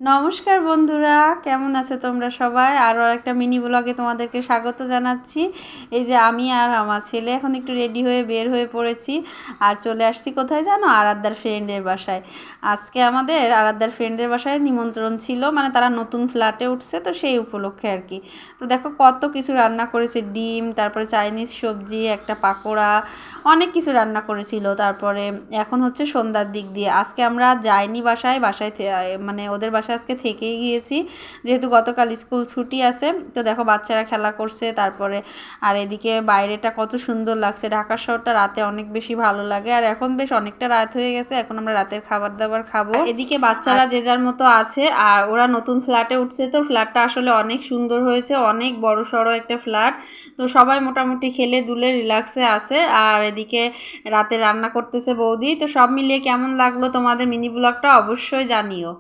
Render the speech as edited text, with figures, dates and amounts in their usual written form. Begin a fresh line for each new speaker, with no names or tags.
নমস্কার বন্ধুরা, কেমন আছো তোমরা সবাই? আরও একটা মিনি ব্লগে তোমাদেরকে স্বাগত জানাচ্ছি। এই যে আমি আর আমার ছেলে এখন একটু রেডি হয়ে বের হয়ে পড়েছি আর চলে আসছি কোথায় জানো? আরাধ্যার ফ্রেন্ডের বাসায়। আজকে আমাদের আরাধ্যার ফ্রেন্ডের বাসায় নিমন্ত্রণ ছিল, মানে তারা নতুন ফ্ল্যাটে উঠছে তো সেই উপলক্ষে আর কি। তো দেখো কত কিছু রান্না করেছে, ডিম, তারপরে চাইনিজ সবজি, একটা পাকোড়া, অনেক কিছু রান্না করেছিল। তারপরে এখন হচ্ছে সন্ধ্যার দিক দিয়ে, আজকে আমরা যাইনি বাসায়, মানে ওদের বাসায় আজকে থেকেই গিয়েছি, যেহেতু গতকাল স্কুল ছুটি আছে। তো দেখো বাচ্চারা খেলা করছে, তারপরে আর এদিকে বাইরেটা কত সুন্দর লাগছে। ঢাকা শহরটা রাতে অনেক বেশি ভালো লাগে। আর এখন বেশ অনেকটা রাত হয়ে গেছে, এখন আমরা রাতের খাবার দাবার খাবো। এদিকে বাচ্চারা যে যার মতো আছে, আর ওরা নতুন ফ্ল্যাটে উঠছে, তো ফ্ল্যাটটা আসলে অনেক সুন্দর হয়েছে, অনেক বড় সড়ো একটা ফ্ল্যাট। তো সবাই মোটামুটি খেলে দুলে রিল্যাক্সে আছে। আর এদিকে রাতে রান্না করতেছে বৌদি। তো সব মিলিয়ে কেমন লাগলো তোমাদের মিনি ব্লগটা অবশ্যই জানিও।